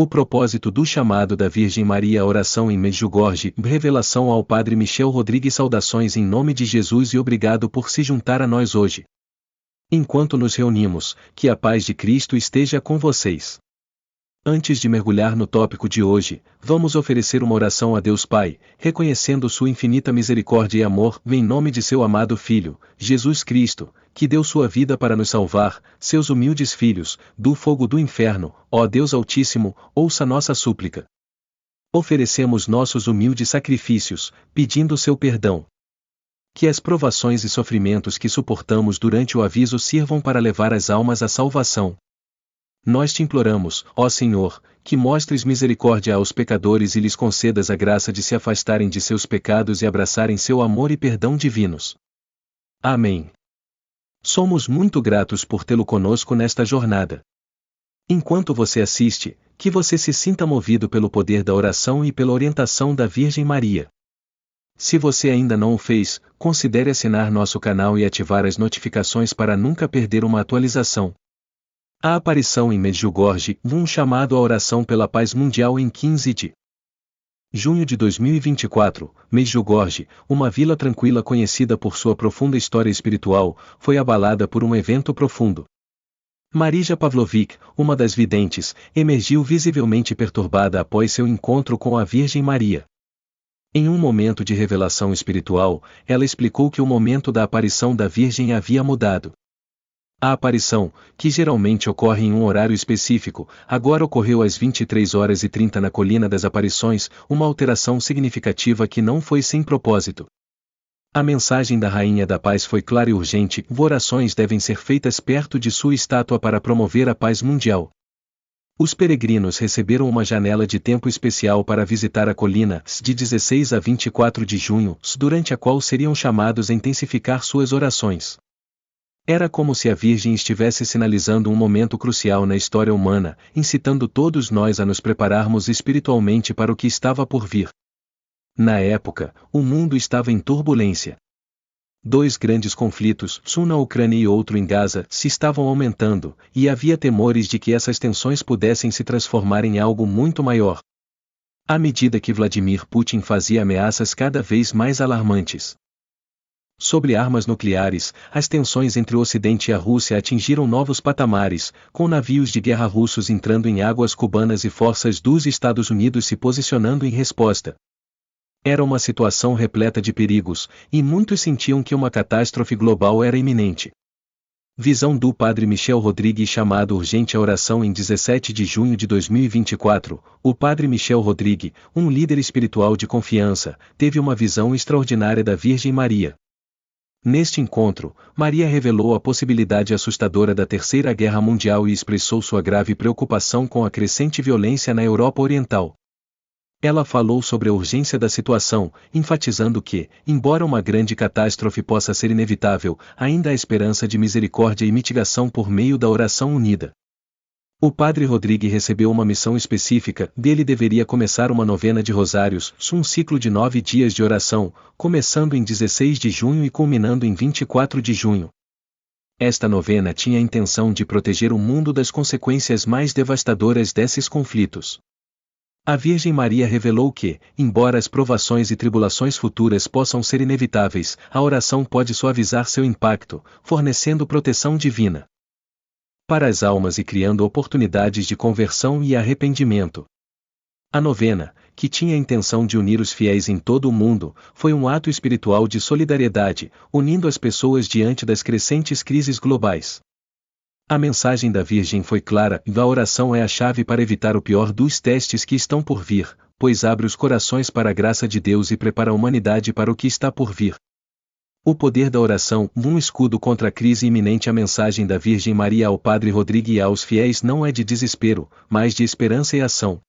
O propósito do chamado da Virgem Maria à oração em Medjugorje, revelação ao Padre Michel Rodrigues. Saudações em nome de Jesus e obrigado por se juntar a nós hoje. Enquanto nos reunimos, que a paz de Cristo esteja com vocês. Antes de mergulhar no tópico de hoje, vamos oferecer uma oração a Deus Pai, reconhecendo sua infinita misericórdia e amor, em nome de seu amado Filho, Jesus Cristo, que deu sua vida para nos salvar, seus humildes filhos, do fogo do inferno. Ó Deus Altíssimo, ouça nossa súplica. Oferecemos nossos humildes sacrifícios, pedindo seu perdão. Que as provações e sofrimentos que suportamos durante o aviso sirvam para levar as almas à salvação. Nós te imploramos, ó Senhor, que mostres misericórdia aos pecadores e lhes concedas a graça de se afastarem de seus pecados e abraçarem seu amor e perdão divinos. Amém. Somos muito gratos por tê-lo conosco nesta jornada. Enquanto você assiste, que você se sinta movido pelo poder da oração e pela orientação da Virgem Maria. Se você ainda não o fez, considere assinar nosso canal e ativar as notificações para nunca perder uma atualização. A aparição em Medjugorje, um chamado à oração pela paz mundial em 15 de junho de 2024, Medjugorje, uma vila tranquila conhecida por sua profunda história espiritual, foi abalada por um evento profundo. Marija Pavlovic, uma das videntes, emergiu visivelmente perturbada após seu encontro com a Virgem Maria. Em um momento de revelação espiritual, ela explicou que o momento da aparição da Virgem havia mudado. A aparição, que geralmente ocorre em um horário específico, agora ocorreu às 23h30 na Colina das Aparições, uma alteração significativa que não foi sem propósito. A mensagem da Rainha da Paz foi clara e urgente: orações devem ser feitas perto de sua estátua para promover a paz mundial. Os peregrinos receberam uma janela de tempo especial para visitar a colina, de 16 a 24 de junho, durante a qual seriam chamados a intensificar suas orações. Era como se a Virgem estivesse sinalizando um momento crucial na história humana, incitando todos nós a nos prepararmos espiritualmente para o que estava por vir. Na época, o mundo estava em turbulência. 2 grandes conflitos, um na Ucrânia e outro em Gaza, se estavam aumentando, e havia temores de que essas tensões pudessem se transformar em algo muito maior. À medida que Vladimir Putin fazia ameaças cada vez mais alarmantes sobre armas nucleares, as tensões entre o Ocidente e a Rússia atingiram novos patamares, com navios de guerra russos entrando em águas cubanas e forças dos Estados Unidos se posicionando em resposta. Era uma situação repleta de perigos, e muitos sentiam que uma catástrofe global era iminente. Visão do Padre Michel Rodrigues. Chamado urgente à oração em 17 de junho de 2024, o Padre Michel Rodrigues, um líder espiritual de confiança, teve uma visão extraordinária da Virgem Maria. Neste encontro, Maria revelou a possibilidade assustadora da Terceira Guerra Mundial e expressou sua grave preocupação com a crescente violência na Europa Oriental. Ela falou sobre a urgência da situação, enfatizando que, embora uma grande catástrofe possa ser inevitável, ainda há esperança de misericórdia e mitigação por meio da oração unida. O Padre Rodrigues recebeu uma missão específica, dele deveria começar uma novena de rosários, um ciclo de 9 dias de oração, começando em 16 de junho e culminando em 24 de junho. Esta novena tinha a intenção de proteger o mundo das consequências mais devastadoras desses conflitos. A Virgem Maria revelou que, embora as provações e tribulações futuras possam ser inevitáveis, a oração pode suavizar seu impacto, fornecendo proteção divina para as almas e criando oportunidades de conversão e arrependimento. A novena, que tinha a intenção de unir os fiéis em todo o mundo, foi um ato espiritual de solidariedade, unindo as pessoas diante das crescentes crises globais. A mensagem da Virgem foi clara: a oração é a chave para evitar o pior dos testes que estão por vir, pois abre os corações para a graça de Deus e prepara a humanidade para o que está por vir. O poder da oração, um escudo contra a crise iminente. A mensagem da Virgem Maria ao Padre Rodrigues e aos fiéis não é de desespero, mas de esperança e ação.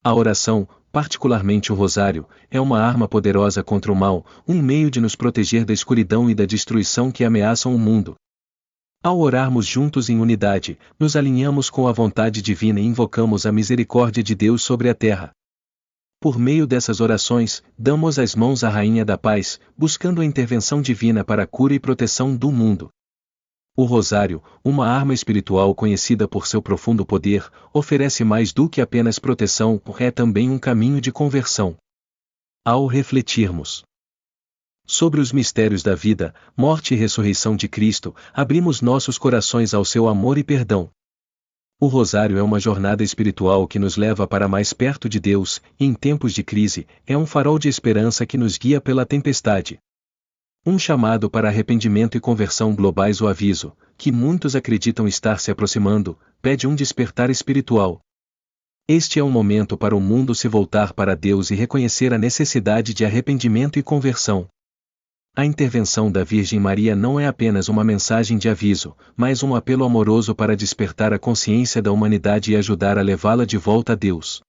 A oração, particularmente o rosário, é uma arma poderosa contra o mal, um meio de nos proteger da escuridão e da destruição que ameaçam o mundo. Ao orarmos juntos em unidade, nos alinhamos com a vontade divina e invocamos a misericórdia de Deus sobre a terra. Por meio dessas orações, damos as mãos à Rainha da Paz, buscando a intervenção divina para a cura e proteção do mundo. O rosário, uma arma espiritual conhecida por seu profundo poder, oferece mais do que apenas proteção, é também um caminho de conversão. Ao refletirmos sobre os mistérios da vida, morte e ressurreição de Cristo, abrimos nossos corações ao seu amor e perdão. O rosário é uma jornada espiritual que nos leva para mais perto de Deus, e em tempos de crise, é um farol de esperança que nos guia pela tempestade. Um chamado para arrependimento e conversão globais. O aviso, que muitos acreditam estar se aproximando, pede um despertar espiritual. Este é um momento para o mundo se voltar para Deus e reconhecer a necessidade de arrependimento e conversão. A intervenção da Virgem Maria não é apenas uma mensagem de aviso, mas um apelo amoroso para despertar a consciência da humanidade e ajudar a levá-la de volta a Deus.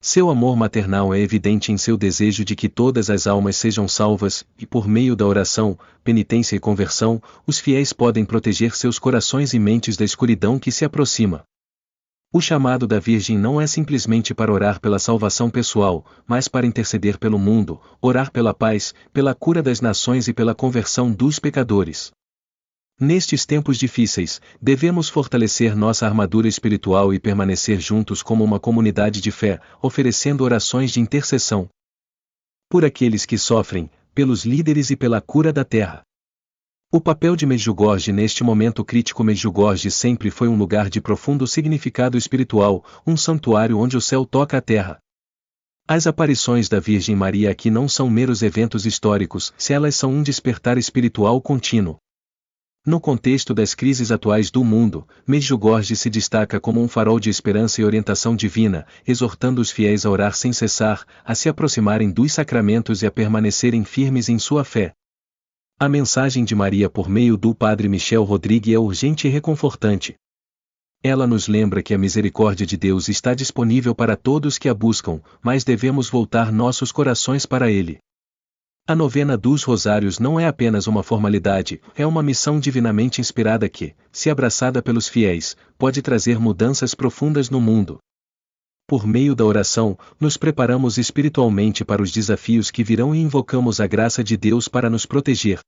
Seu amor maternal é evidente em seu desejo de que todas as almas sejam salvas, e por meio da oração, penitência e conversão, os fiéis podem proteger seus corações e mentes da escuridão que se aproxima. O chamado da Virgem não é simplesmente para orar pela salvação pessoal, mas para interceder pelo mundo, orar pela paz, pela cura das nações e pela conversão dos pecadores. Nestes tempos difíceis, devemos fortalecer nossa armadura espiritual e permanecer juntos como uma comunidade de fé, oferecendo orações de intercessão por aqueles que sofrem, pelos líderes e pela cura da terra. O papel de Medjugorje neste momento crítico. Medjugorje sempre foi um lugar de profundo significado espiritual, um santuário onde o céu toca a terra. As aparições da Virgem Maria aqui não são meros eventos históricos, se elas são um despertar espiritual contínuo. No contexto das crises atuais do mundo, Medjugorje se destaca como um farol de esperança e orientação divina, exortando os fiéis a orar sem cessar, a se aproximarem dos sacramentos e a permanecerem firmes em sua fé. A mensagem de Maria por meio do Padre Michel Rodrigue é urgente e reconfortante. Ela nos lembra que a misericórdia de Deus está disponível para todos que a buscam, mas devemos voltar nossos corações para Ele. A novena dos rosários não é apenas uma formalidade, é uma missão divinamente inspirada que, se abraçada pelos fiéis, pode trazer mudanças profundas no mundo. Por meio da oração, nos preparamos espiritualmente para os desafios que virão e invocamos a graça de Deus para nos proteger.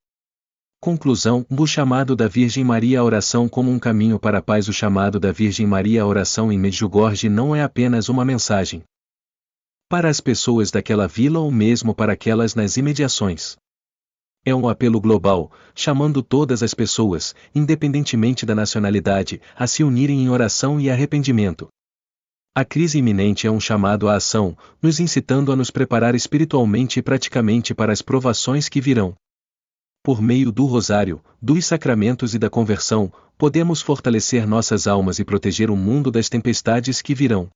Conclusão: o chamado da Virgem Maria à oração como um caminho para a paz. O chamado da Virgem Maria à oração em Medjugorje não é apenas uma mensagem para as pessoas daquela vila ou mesmo para aquelas nas imediações. É um apelo global, chamando todas as pessoas, independentemente da nacionalidade, a se unirem em oração e arrependimento. A crise iminente é um chamado à ação, nos incitando a nos preparar espiritualmente e praticamente para as provações que virão. Por meio do rosário, dos sacramentos e da conversão, podemos fortalecer nossas almas e proteger o mundo das tempestades que virão.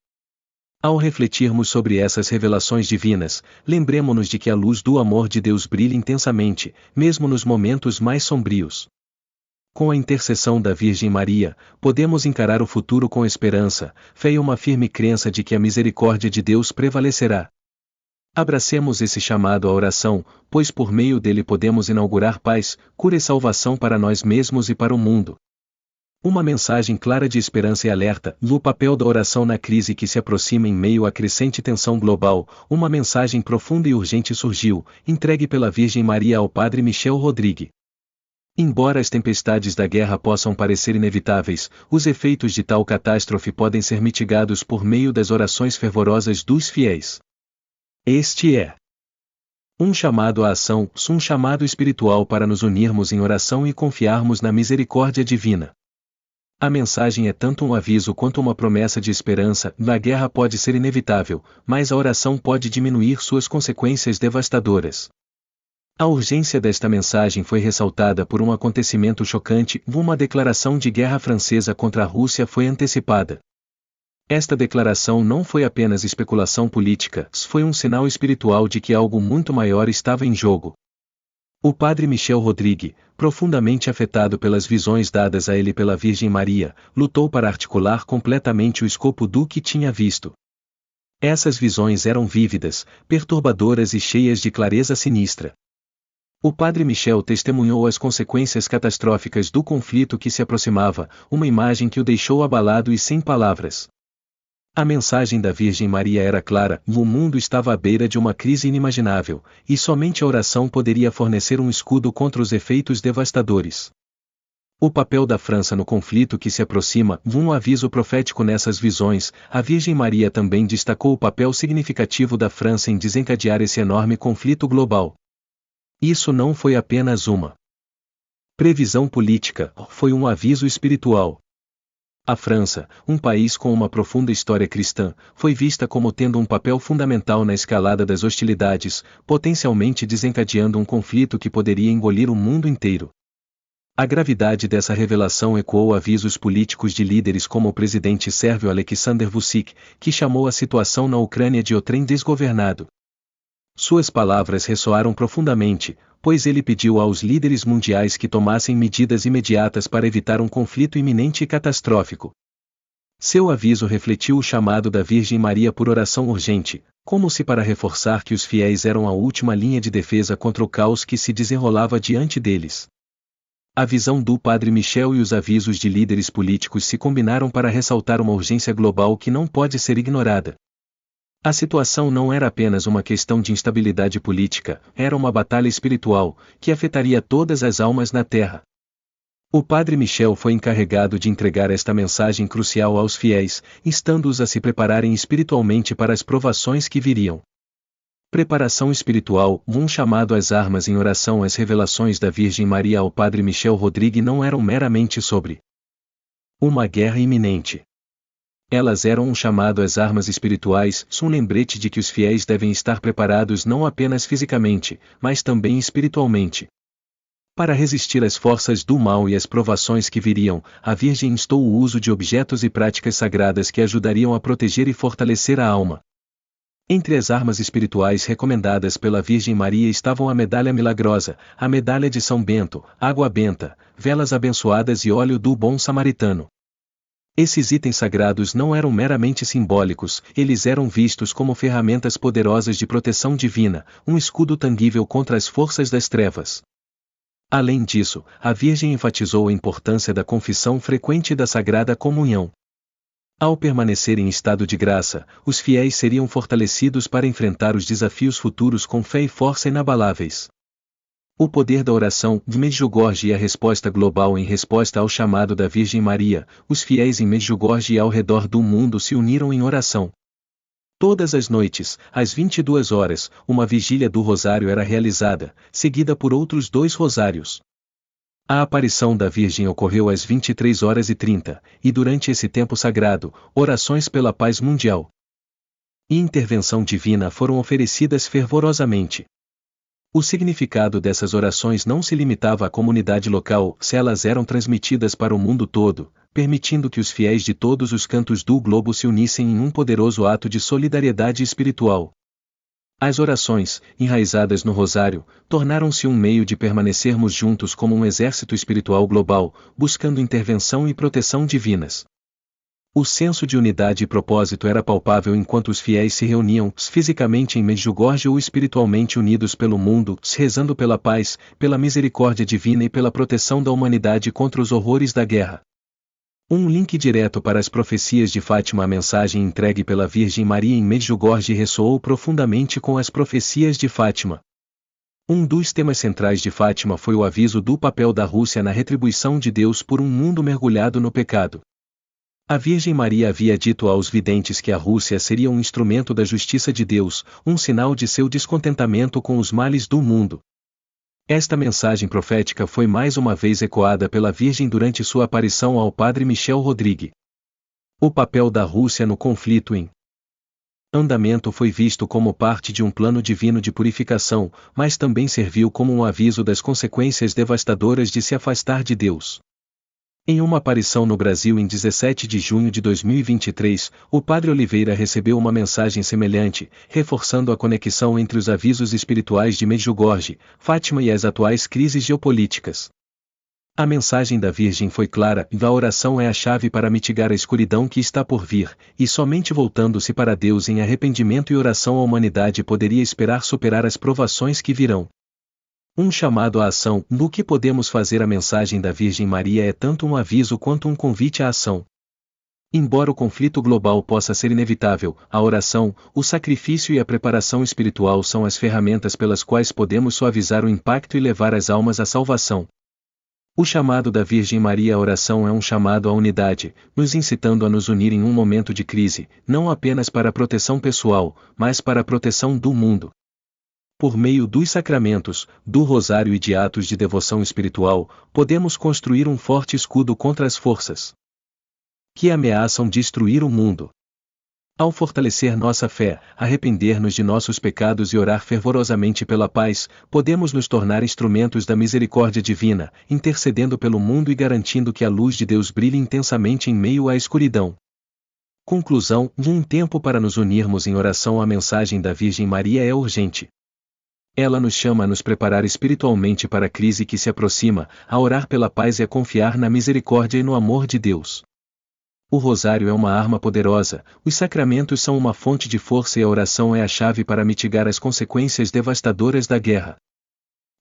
Ao refletirmos sobre essas revelações divinas, lembremo-nos de que a luz do amor de Deus brilha intensamente, mesmo nos momentos mais sombrios. Com a intercessão da Virgem Maria, podemos encarar o futuro com esperança, fé e uma firme crença de que a misericórdia de Deus prevalecerá. Abracemos esse chamado à oração, pois por meio dele podemos inaugurar paz, cura e salvação para nós mesmos e para o mundo. Uma mensagem clara de esperança e alerta, no papel da oração na crise que se aproxima em meio à crescente tensão global. Uma mensagem profunda e urgente surgiu, entregue pela Virgem Maria ao Padre Michel Rodrigue. Embora as tempestades da guerra possam parecer inevitáveis, os efeitos de tal catástrofe podem ser mitigados por meio das orações fervorosas dos fiéis. Este é um chamado à ação, um chamado espiritual para nos unirmos em oração e confiarmos na misericórdia divina. A mensagem é tanto um aviso quanto uma promessa de esperança. A guerra pode ser inevitável, mas a oração pode diminuir suas consequências devastadoras. A urgência desta mensagem foi ressaltada por um acontecimento chocante: uma declaração de guerra francesa contra a Rússia foi antecipada. Esta declaração não foi apenas especulação política, foi um sinal espiritual de que algo muito maior estava em jogo. O Padre Michel Rodrigue, profundamente afetado pelas visões dadas a ele pela Virgem Maria, lutou para articular completamente o escopo do que tinha visto. Essas visões eram vívidas, perturbadoras e cheias de clareza sinistra. O Padre Michel testemunhou as consequências catastróficas do conflito que se aproximava, uma imagem que o deixou abalado e sem palavras. A mensagem da Virgem Maria era clara: o mundo estava à beira de uma crise inimaginável, e somente a oração poderia fornecer um escudo contra os efeitos devastadores. O papel da França no conflito que se aproxima, um aviso profético nessas visões, a Virgem Maria também destacou o papel significativo da França em desencadear esse enorme conflito global. Isso não foi apenas uma previsão política, foi um aviso espiritual. A França, um país com uma profunda história cristã, foi vista como tendo um papel fundamental na escalada das hostilidades, potencialmente desencadeando um conflito que poderia engolir o mundo inteiro. A gravidade dessa revelação ecoou avisos políticos de líderes como o presidente sérvio Aleksandar Vučić, que chamou a situação na Ucrânia de o trem desgovernado. Suas palavras ressoaram profundamente, pois ele pediu aos líderes mundiais que tomassem medidas imediatas para evitar um conflito iminente e catastrófico. Seu aviso refletiu o chamado da Virgem Maria por oração urgente, como se para reforçar que os fiéis eram a última linha de defesa contra o caos que se desenrolava diante deles. A visão do Padre Michel e os avisos de líderes políticos se combinaram para ressaltar uma urgência global que não pode ser ignorada. A situação não era apenas uma questão de instabilidade política, era uma batalha espiritual, que afetaria todas as almas na Terra. O Padre Michel foi encarregado de entregar esta mensagem crucial aos fiéis, instando-os a se prepararem espiritualmente para as provações que viriam. Preparação espiritual, um chamado às armas em oração. As revelações da Virgem Maria ao Padre Michel Rodrigue não eram meramente sobre uma guerra iminente. Elas eram um chamado às armas espirituais, um lembrete de que os fiéis devem estar preparados não apenas fisicamente, mas também espiritualmente. Para resistir às forças do mal e às provações que viriam, a Virgem instou o uso de objetos e práticas sagradas que ajudariam a proteger e fortalecer a alma. Entre as armas espirituais recomendadas pela Virgem Maria estavam a medalha milagrosa, a medalha de São Bento, água benta, velas abençoadas e óleo do bom samaritano. Esses itens sagrados não eram meramente simbólicos, eles eram vistos como ferramentas poderosas de proteção divina, um escudo tangível contra as forças das trevas. Além disso, a Virgem enfatizou a importância da confissão frequente e da Sagrada Comunhão. Ao permanecer em estado de graça, os fiéis seriam fortalecidos para enfrentar os desafios futuros com fé e força inabaláveis. O poder da oração de Medjugorje e a resposta global. Em resposta ao chamado da Virgem Maria, os fiéis em Medjugorje e ao redor do mundo se uniram em oração. Todas as noites, às 22 horas, uma vigília do rosário era realizada, seguida por outros 2 rosários. A aparição da Virgem ocorreu às 23h30, e durante esse tempo sagrado, orações pela paz mundial e intervenção divina foram oferecidas fervorosamente. O significado dessas orações não se limitava à comunidade local, se elas eram transmitidas para o mundo todo, permitindo que os fiéis de todos os cantos do globo se unissem em um poderoso ato de solidariedade espiritual. As orações, enraizadas no rosário, tornaram-se um meio de permanecermos juntos como um exército espiritual global, buscando intervenção e proteção divinas. O senso de unidade e propósito era palpável enquanto os fiéis se reuniam, fisicamente em Medjugorje ou espiritualmente unidos pelo mundo, rezando pela paz, pela misericórdia divina e pela proteção da humanidade contra os horrores da guerra. Um link direto para as profecias de Fátima. A mensagem entregue pela Virgem Maria em Medjugorje ressoou profundamente com as profecias de Fátima. Um dos temas centrais de Fátima foi o aviso do papel da Rússia na retribuição de Deus por um mundo mergulhado no pecado. A Virgem Maria havia dito aos videntes que a Rússia seria um instrumento da justiça de Deus, um sinal de seu descontentamento com os males do mundo. Esta mensagem profética foi mais uma vez ecoada pela Virgem durante sua aparição ao Padre Michel Rodrigue. O papel da Rússia no conflito em andamento foi visto como parte de um plano divino de purificação, mas também serviu como um aviso das consequências devastadoras de se afastar de Deus. Em uma aparição no Brasil em 17 de junho de 2023, o Padre Oliveira recebeu uma mensagem semelhante, reforçando a conexão entre os avisos espirituais de Medjugorje, Fátima e as atuais crises geopolíticas. A mensagem da Virgem foi clara: a oração é a chave para mitigar a escuridão que está por vir, e somente voltando-se para Deus em arrependimento e oração a humanidade poderia esperar superar as provações que virão. Um chamado à ação. No que podemos fazer? A mensagem da Virgem Maria é tanto um aviso quanto um convite à ação. Embora o conflito global possa ser inevitável, a oração, o sacrifício e a preparação espiritual são as ferramentas pelas quais podemos suavizar o impacto e levar as almas à salvação. O chamado da Virgem Maria à oração é um chamado à unidade, nos incitando a nos unir em um momento de crise, não apenas para a proteção pessoal, mas para a proteção do mundo. Por meio dos sacramentos, do rosário e de atos de devoção espiritual, podemos construir um forte escudo contra as forças que ameaçam destruir o mundo. Ao fortalecer nossa fé, arrepender-nos de nossos pecados e orar fervorosamente pela paz, podemos nos tornar instrumentos da misericórdia divina, intercedendo pelo mundo e garantindo que a luz de Deus brilhe intensamente em meio à escuridão. Conclusão: um tempo para nos unirmos em oração à mensagem da Virgem Maria é urgente. Ela nos chama a nos preparar espiritualmente para a crise que se aproxima, a orar pela paz e a confiar na misericórdia e no amor de Deus. O rosário é uma arma poderosa, os sacramentos são uma fonte de força e a oração é a chave para mitigar as consequências devastadoras da guerra.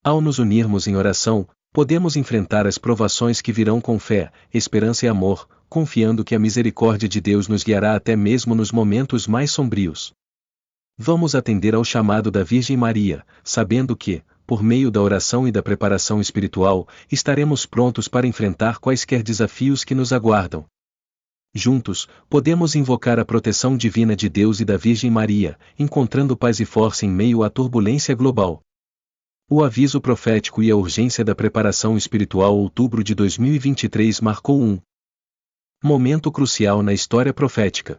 Ao nos unirmos em oração, podemos enfrentar as provações que virão com fé, esperança e amor, confiando que a misericórdia de Deus nos guiará até mesmo nos momentos mais sombrios. Vamos atender ao chamado da Virgem Maria, sabendo que, por meio da oração e da preparação espiritual, estaremos prontos para enfrentar quaisquer desafios que nos aguardam. Juntos, podemos invocar a proteção divina de Deus e da Virgem Maria, encontrando paz e força em meio à turbulência global. O aviso profético e a urgência da preparação espiritual. Outubro de 2023 marcou um momento crucial na história profética.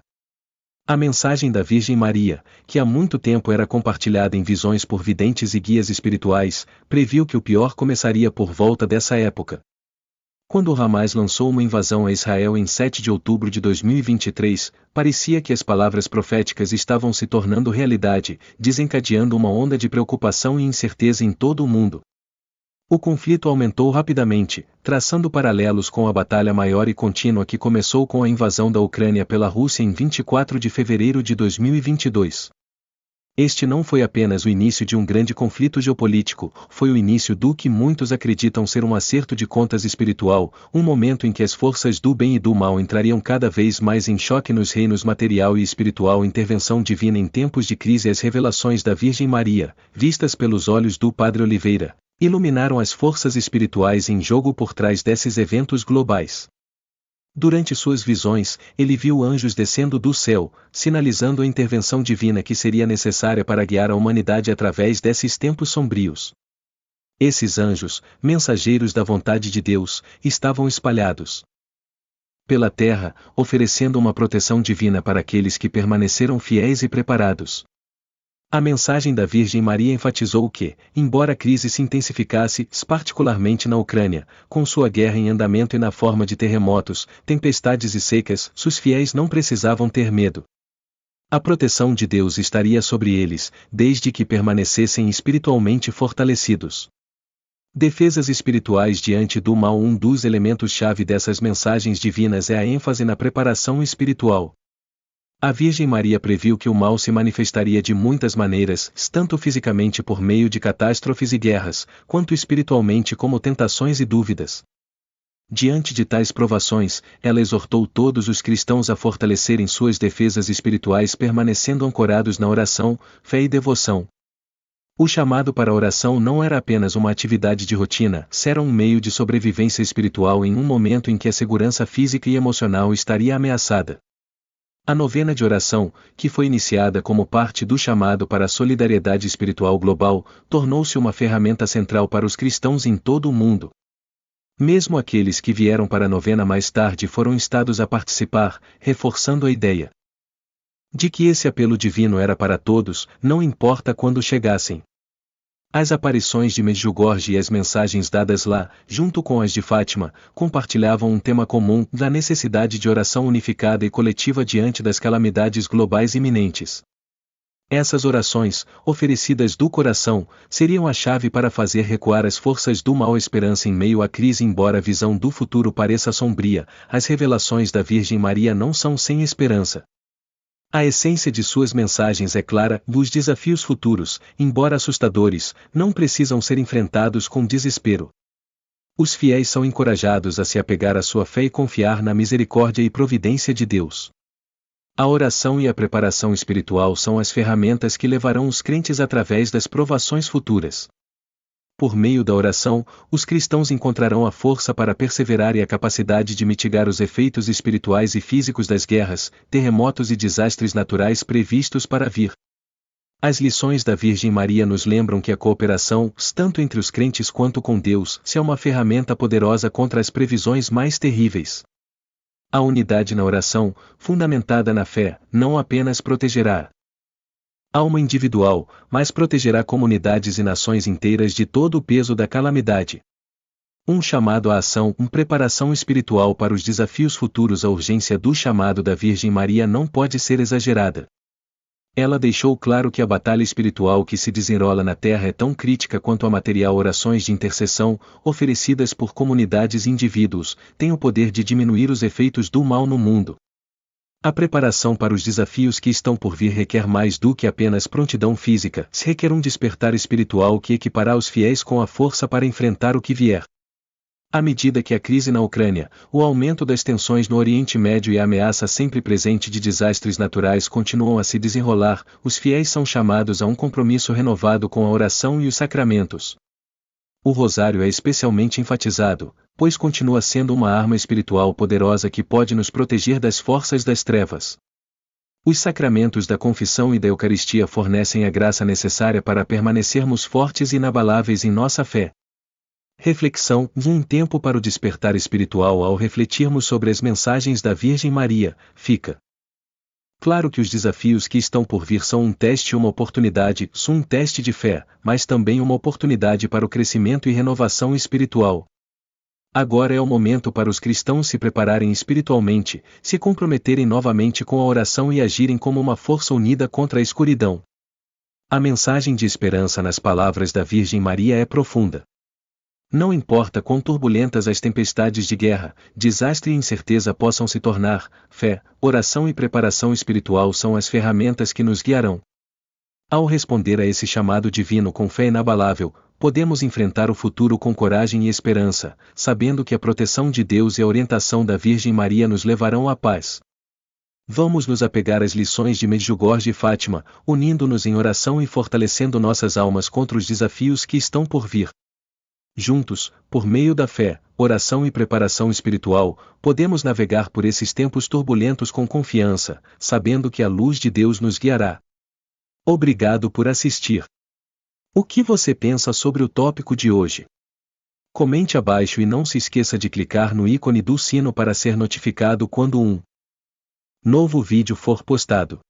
A mensagem da Virgem Maria, que há muito tempo era compartilhada em visões por videntes e guias espirituais, previu que o pior começaria por volta dessa época. Quando o Hamas lançou uma invasão a Israel em 7 de outubro de 2023, parecia que as palavras proféticas estavam se tornando realidade, desencadeando uma onda de preocupação e incerteza em todo o mundo. O conflito aumentou rapidamente, traçando paralelos com a batalha maior e contínua que começou com a invasão da Ucrânia pela Rússia em 24 de fevereiro de 2022. Este não foi apenas o início de um grande conflito geopolítico, foi o início do que muitos acreditam ser um acerto de contas espiritual, um momento em que as forças do bem e do mal entrariam cada vez mais em choque nos reinos material e espiritual. Intervenção divina em tempos de crise. As revelações da Virgem Maria, vistas pelos olhos do Padre Oliveira, iluminaram as forças espirituais em jogo por trás desses eventos globais. Durante suas visões, ele viu anjos descendo do céu, sinalizando a intervenção divina que seria necessária para guiar a humanidade através desses tempos sombrios. Esses anjos, mensageiros da vontade de Deus, estavam espalhados pela terra, oferecendo uma proteção divina para aqueles que permaneceram fiéis e preparados. A mensagem da Virgem Maria enfatizou que, embora a crise se intensificasse, particularmente na Ucrânia, com sua guerra em andamento e na forma de terremotos, tempestades e secas, seus fiéis não precisavam ter medo. A proteção de Deus estaria sobre eles, desde que permanecessem espiritualmente fortalecidos. Defesas espirituais diante do mal. Um dos elementos-chave dessas mensagens divinas é a ênfase na preparação espiritual. A Virgem Maria previu que o mal se manifestaria de muitas maneiras, tanto fisicamente por meio de catástrofes e guerras, quanto espiritualmente como tentações e dúvidas. Diante de tais provações, ela exortou todos os cristãos a fortalecerem suas defesas espirituais permanecendo ancorados na oração, fé e devoção. O chamado para a oração não era apenas uma atividade de rotina, era um meio de sobrevivência espiritual em um momento em que a segurança física e emocional estaria ameaçada. A novena de oração, que foi iniciada como parte do chamado para a solidariedade espiritual global, tornou-se uma ferramenta central para os cristãos em todo o mundo. Mesmo aqueles que vieram para a novena mais tarde foram instados a participar, reforçando a ideia de que esse apelo divino era para todos, não importa quando chegassem. As aparições de Medjugorje e as mensagens dadas lá, junto com as de Fátima, compartilhavam um tema comum, da necessidade de oração unificada e coletiva diante das calamidades globais iminentes. Essas orações, oferecidas do coração, seriam a chave para fazer recuar as forças do mal. Esperança em meio à crise. Embora a visão do futuro pareça sombria, as revelações da Virgem Maria não são sem esperança. A essência de suas mensagens é clara: os desafios futuros, embora assustadores, não precisam ser enfrentados com desespero. Os fiéis são encorajados a se apegar à sua fé e confiar na misericórdia e providência de Deus. A oração e a preparação espiritual são as ferramentas que levarão os crentes através das provações futuras. Por meio da oração, os cristãos encontrarão a força para perseverar e a capacidade de mitigar os efeitos espirituais e físicos das guerras, terremotos e desastres naturais previstos para vir. As lições da Virgem Maria nos lembram que a cooperação, tanto entre os crentes quanto com Deus, é uma ferramenta poderosa contra as previsões mais terríveis. A unidade na oração, fundamentada na fé, não apenas protegerá a alma individual, mas protegerá comunidades e nações inteiras de todo o peso da calamidade. Um chamado à ação, uma preparação espiritual para os desafios futuros. A urgência do chamado da Virgem Maria não pode ser exagerada. Ela deixou claro que a batalha espiritual que se desenrola na Terra é tão crítica quanto a material. Orações de intercessão, oferecidas por comunidades e indivíduos, têm o poder de diminuir os efeitos do mal no mundo. A preparação para os desafios que estão por vir requer mais do que apenas prontidão física, requer um despertar espiritual que equipará os fiéis com a força para enfrentar o que vier. À medida que a crise na Ucrânia, o aumento das tensões no Oriente Médio e a ameaça sempre presente de desastres naturais continuam a se desenrolar, os fiéis são chamados a um compromisso renovado com a oração e os sacramentos. O rosário é especialmente enfatizado, pois continua sendo uma arma espiritual poderosa que pode nos proteger das forças das trevas. Os sacramentos da confissão e da Eucaristia fornecem a graça necessária para permanecermos fortes e inabaláveis em nossa fé. Reflexão: um tempo para o despertar espiritual. Ao refletirmos sobre as mensagens da Virgem Maria, fica claro que os desafios que estão por vir são um teste e uma oportunidade, um teste de fé, mas também uma oportunidade para o crescimento e renovação espiritual. Agora é o momento para os cristãos se prepararem espiritualmente, se comprometerem novamente com a oração e agirem como uma força unida contra a escuridão. A mensagem de esperança nas palavras da Virgem Maria é profunda. Não importa quão turbulentas as tempestades de guerra, desastre e incerteza possam se tornar, fé, oração e preparação espiritual são as ferramentas que nos guiarão. Ao responder a esse chamado divino com fé inabalável, podemos enfrentar o futuro com coragem e esperança, sabendo que a proteção de Deus e a orientação da Virgem Maria nos levarão à paz. Vamos nos apegar às lições de Medjugorje e Fátima, unindo-nos em oração e fortalecendo nossas almas contra os desafios que estão por vir. Juntos, por meio da fé, oração e preparação espiritual, podemos navegar por esses tempos turbulentos com confiança, sabendo que a luz de Deus nos guiará. Obrigado por assistir. O que você pensa sobre o tópico de hoje? Comente abaixo e não se esqueça de clicar no ícone do sino para ser notificado quando um novo vídeo for postado.